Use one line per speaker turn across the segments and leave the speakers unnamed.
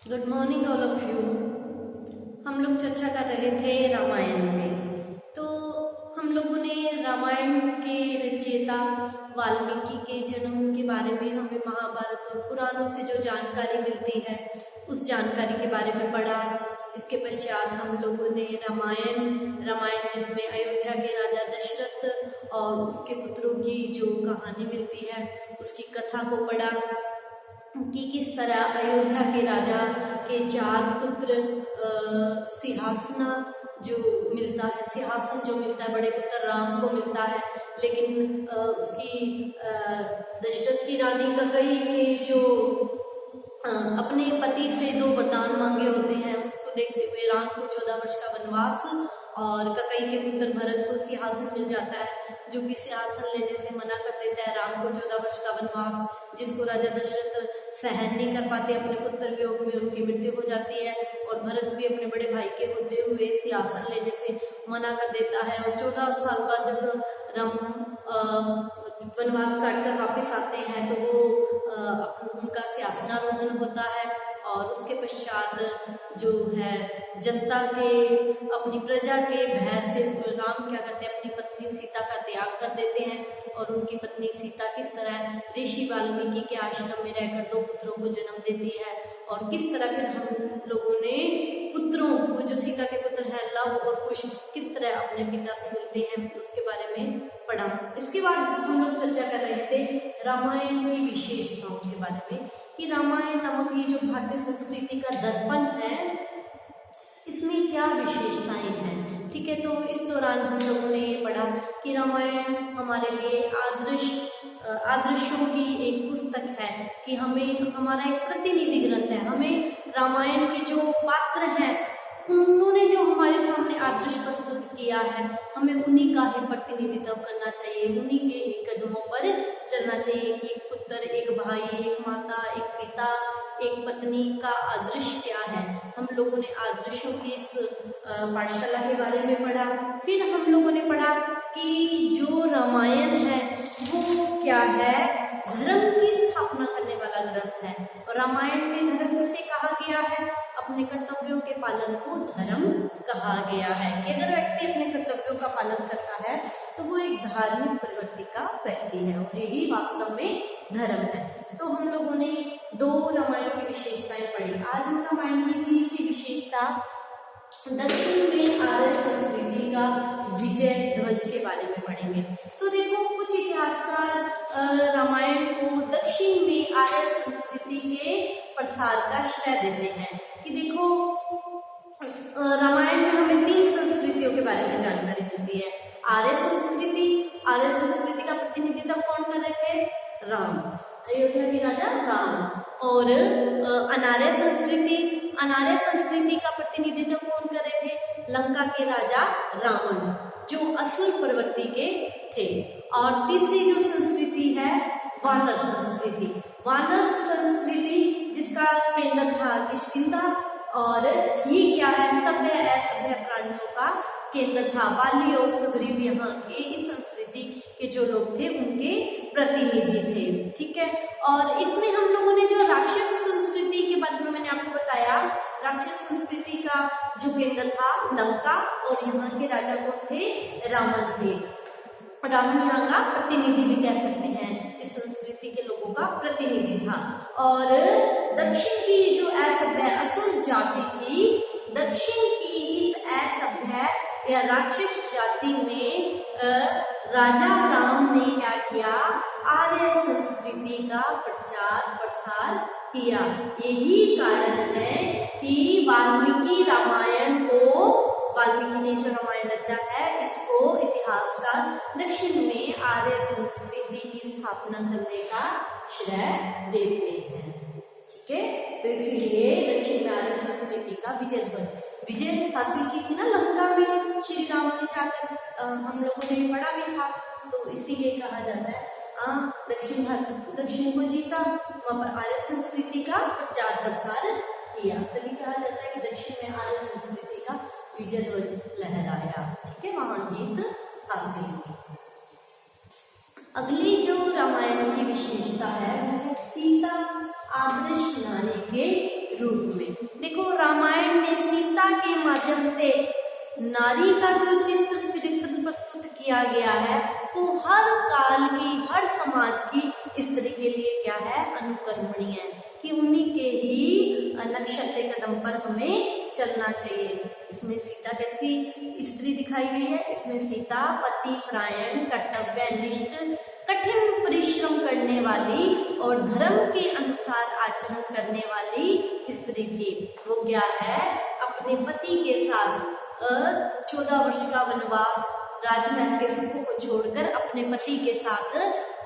Good morning all of you. हम लोग चर्चा कर रहे थे रामायण में। तो हम लोगों ने रामायण के रचयिता वाल्मीकि के जन्म के बारे में हमें महाभारत और पुराणों से जो जानकारी मिलती है उस जानकारी के बारे में पढ़ा। इसके पश्चात हम लोगों ने रामायण जिसमें अयोध्या के राजा दशरथ और उसके पुत्रों की जो कहानी मिलती है उसकी कथा को पढ़ा कि किस तरह अयोध्या के राजा के 4 पुत्र सिंहासन जो मिलता है बड़े पुत्र राम को मिलता है, लेकिन उसकी दशरथ की रानी कैकेयी के जो अपने पति से 2 वरदान मांगे होते हैं उसको देखते हुए राम को 14 वर्ष का वनवास और कैकेयी के पुत्र भरत को सिंहासन मिल जाता है, जो कि सिंहासन लेने से मना कर देता है। राम को 14 वर्ष का वनवास जिसको राजा दशरथ सहन नहीं कर पाते, अपने पुत्र वियोग में उनकी मृत्यु हो जाती है और भरत भी अपने बड़े भाई के होते हुए सिंहासन लेने से मना कर देता है। और 14 साल बाद जब राम वनवास काट कर वापिस आते हैं तो वो उनका सिंहासनारोहण होता है और उसके पश्चात जो है जनता के अपनी प्रजा के भय से राम क्या करते हैं, अपनी पत्नी सीता का त्याग कर देते हैं और उनकी पत्नी सीता किस तरह ऋषि वाल्मीकि के आश्रम में रहकर 2 पुत्रों को जन्म देती है और किस तरह फिर हम लोगों ने पुत्रों वो जो सीता के पुत्र हैं लव और कुश किस तरह अपने पिता से मिलते हैं उसके बारे में पढ़ा। इसके बाद हम लोग चर्चा कर रहे थे रामायण की विशेषताओं के बारे में कि रामायण नामक ये जो भारतीय संस्कृति का दर्पण है इसमें क्या विशेषताएं हैं। ठीक है, तो इस दौरान हम लोगों ने ये पढ़ा कि रामायण हमारे लिए आदर्शों की एक पुस्तक है कि हमें हमारा एक प्रतिनिधि ग्रंथ है। हमें रामायण के जो पात्र हैं उन्होंने जो हमारे सामने आदर्श प्रस्तुत किया है हमें उन्हीं का ही प्रतिनिधित्व करना चाहिए, उन्हीं के ही कदमों पर चलना चाहिए कि एक पुत्र, एक भाई, एक माता, एक पिता, एक पत्नी का आदर्श क्या है। हम लोगों ने आदर्शों की इस पाठशाला के बारे में पढ़ा। फिर हम लोगों ने पढ़ा कि जो रामायण है वो क्या है, धर्म की स्थापना करने वाला ग्रंथ है। और रामायण में धर्म किसे कहा गया है, अपने कर्तव्यों के पालन को धर्म कहा गया है कि अगर व्यक्ति अपने कर्तव्यों का पालन करता है तो वो एक धार्मिक प्रवृत्ति का व्यक्ति है और यही वास्तव में धर्म है। तो हम लोगों ने 2 रामायण की विशेषताएं पढ़ी। आज हम रामायण की तीसरी विशेषता दक्षिण में आर्य संस्कृति का विजय ध्वज के बारे में पढ़ेंगे। तो देखो, कुछ इतिहासकार रामायण को दक्षिण में आर्य संस्कृति के प्रसार का श्रेय देते हैं कि देखो रामायण में हमें 3 संस्कृतियों के बारे में जानकारी मिलती है। आर्य संस्कृति का प्रतिनिधित्व कौन कर रहे थे, राम, अयोध्या के राजा राम। और अनार्य संस्कृति का प्रतिनिधित्व कौन कर रहे थे, लंका के राजा रावण जो असुर प्रवृत्ति के थे। और तीसरी जो संस्कृति है वानर संस्कृति जिसका केंद्र था किष्किंधा और ये क्या है, सभ्य असभ्य प्राणियों का केंद्र था। बाली और सुग्रीव यहाँ के इस संस्कृति के जो लोग थे उनके प्रतिनिधि थे। ठीक है, और इसमें हम लोगों ने जो राक्षस संस्कृति के बारे में मैंने आपको बताया, राक्षस संस्कृति का जो केंद्र था लंका और यहाँ के राजा कौन थे, रावण थे। रावण यहाँ का प्रतिनिधि भी कह सकते हैं, इस संस्कृति के लोगों का प्रतिनिधि था। और दक्षिण की जो असभ्य असुर जाति थी, दक्षिण की इस असभ्य या राक्षस जाति में राजा राम ने क्या किया, आर्य संस्कृति का प्रचार प्रसार किया। यही कारण है कि वाल्मीकि ने जो रामायण रचा है इसको इतिहासकार दक्षिण में आर्य संस्कृति की स्थापना करने का श्रेय देते हैं। ठीक है, तो इसीलिए दक्षिण में आर्य संस्कृति का विजय हासिल की थी ना लंका में श्री राम ने जाकर, हम लोगों ने पढ़ा भी था। तो इसीलिए कहा जाता है दक्षिण को जीता, वहां पर आर्य संस्कृति का प्रचार प्रसार किया, तभी कहा जाता है कि दक्षिण में आर्य संस्कृति का विजय ध्वज लहराया। ठीक है, महान जीत हासिल की। अगली जो रामायण की विशेषता है वह सीता आदर्श नारी के रूप में। माध्यम से नारी का जो चरित्र प्रस्तुत किया गया है वो हर काल की, हर समाज की स्त्री के लिए क्या है, अनुकरणीय है कि उन्हीं के ही नक्शे कदम पर हमें चलना चाहिए। इसमें सीता कैसी स्त्री दिखाई गई है? इसमें सीता पति परायण, कर्तव्यनिष्ठ, कठिन परिश्रम करने वाली और धर्म के अनुसार आचरण करने वाली स्त्री थी। वो क्या है, अपने पति के साथ 14 वर्ष का वनवास, राजमहल के सुखों को छोड़कर अपने पति के साथ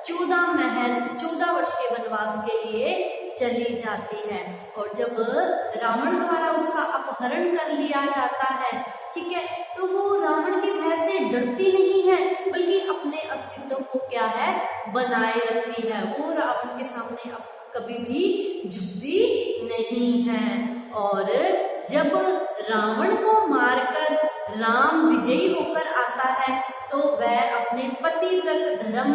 14 वर्ष के वनवास के लिए चली जाती है। और जब रावण द्वारा उसका अपहरण कर लिया जाता है, ठीक है, तो वो रावण के भय से डरती नहीं है, बल्कि अपने अस्तित्व को क्या है, बनाए रखती है। वो रावण के सामने अब कभी भी झुकती नहीं है। और जब रावण को मारकर राम विजयी होकर आता है तो वह अपने पतिव्रत धर्म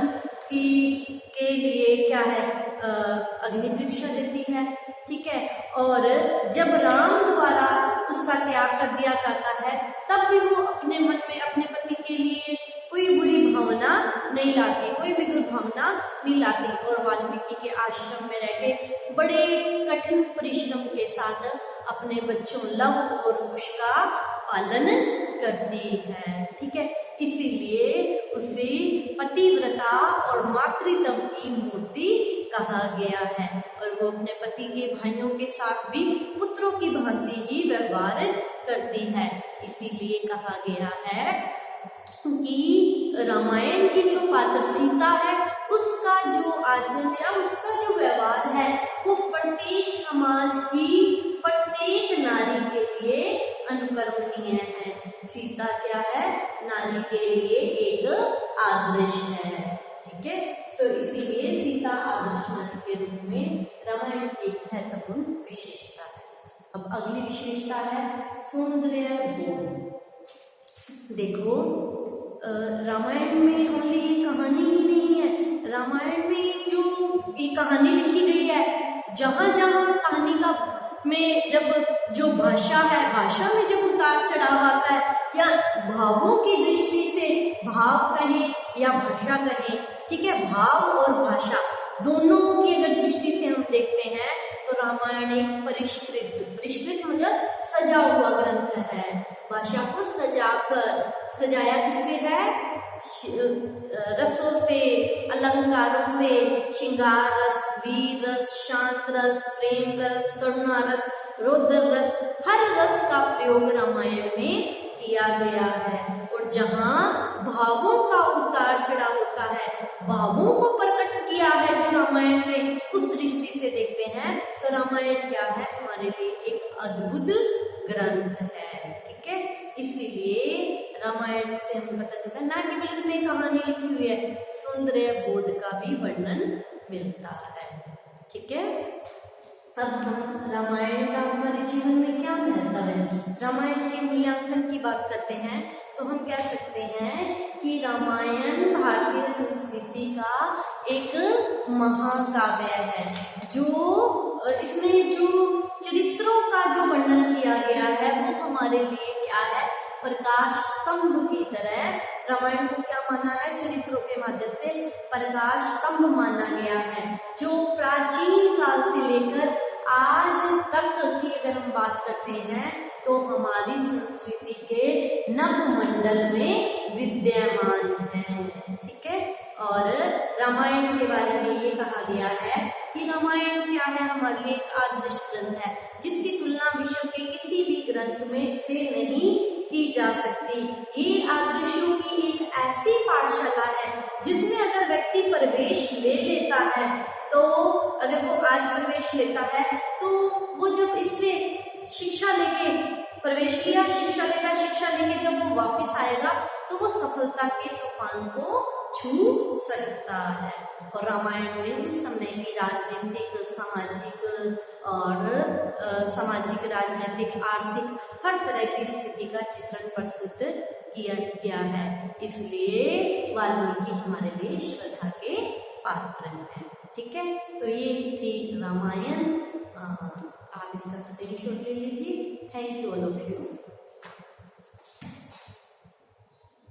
के लिए क्या है, अग्नि परीक्षा देती है, ठीक है। और जब राम द्वारा उसका त्याग कर दिया जाता है तब भी वो अपने मन में अपने पति के लिए कोई बुरी भावना नहीं लाती, कोई भी दुर्भावना नहीं लाती। और वाल्मीकि के आश्रम में रह के बड़े कठिन परिश्रम के साथ अपने बच्चों लव और कुश का पालन करती है, ठीक है। इसीलिए उसे पतिव्रता और मातृत्व की मूर्ति कहा गया है। और वो अपने पति के भाइयों के साथ भी पुत्रों की भांति ही व्यवहार करती है। इसीलिए कहा गया है कि रामायण की जो पात्र सीता है उसका जो आचरण या उसका जो व्यवहार है वो प्रत्येक समाज की, प्रत्येक नारी के लिए अनुकरणीय है। सीता क्या है, नारी के लिए एक आदर्श है, ठीक है। तो इसीलिए सीता आदर्श नारी के रूप में रामायण की एक महत्वपूर्ण विशेषता है। अब अगली विशेषता है सौंदर्य बोध। देखो, रामायण में ओनली ये कहानी ही नहीं है, रामायण में जो ये कहानी लिखी गई है, जहां जहां कहानी का में जब जो भाषा है, भाषा में जब उतार चढ़ाव आता है या भावों की दृष्टि से, भाव कहें या भाषा कहें, ठीक है, भाव और भाषा दोनों की अगर दृष्टि से हम देखते हैं तो रामायण एक परिष्कृत मतलब सजा हुआ ग्रंथ है। भाषा को सजाया किससे है, रसों से, अलंकारों से, श्रृंगार रस, वीर रस, शांत रस, प्रेम रस, करुणा रस, रौद्र रस, हर रस का प्रयोग रामायण में किया गया है। और जहाँ भावों का उतार चढ़ाव होता है, भावों को प्रकट किया है जो रामायण में, उस दृष्टि से देखते हैं तो रामायण क्या है, हमारे लिए एक अद्भुत ग्रंथ है, ठीक है। इसीलिए रामायण से हमें पता चलता है ना केवल इसमें कहानी लिखी हुई है, सौंदर्य बोध का भी वर्णन मिलता है, ठीक है। अब हम रामायण का हमारे जीवन में क्या महत्व है, रामायण के मूल्यांकन की बात करते हैं तो हम कह सकते हैं कि रामायण भारतीय संस्कृति का एक महाकाव्य है। जो इसमें जो चरित्रों का जो वर्णन किया गया है वो हमारे लिए क्या है, प्रकाश स्तंभ की तरह। रामायण को क्या माना है, चरित्रों के माध्यम से प्रकाश स्तंभ माना गया है, जो प्राचीन काल से लेकर आज तक की अगर हम बात करते हैं तो हमारी संस्कृति के नभमंडल में विद्यमान है, ठीक है। और रामायण के बारे में ये कहा गया है कि रामायण क्या है, हमारे लिए एक आदर्श ग्रंथ है जिसकी तुलना विश्व के किसी भी ग्रंथ में से नहीं की जा सकती। ये आदर्शों की एक ऐसी पाठशाला है जिसमें अगर व्यक्ति प्रवेश ले लेता है तो अगर वो आज प्रवेश लेता है तो वो जब इससे शिक्षा लेके प्रवेश लिया, शिक्षा लेके जब वो वापस आएगा तो वो सफलता के सोपान को छू सकता है। और रामायण में उस समय की राजनीतिक, सामाजिक, राजनीतिक, आर्थिक हर तरह की स्थिति का चित्रण प्रस्तुत किया गया है। इसलिए वाल्मीकि हमारे लिए श्रद्धा के पात्र हैं, ठीक है। तो ये थी रामायण, आप इसका स्क्रीनशॉट ले लीजिए। Thank you all of you.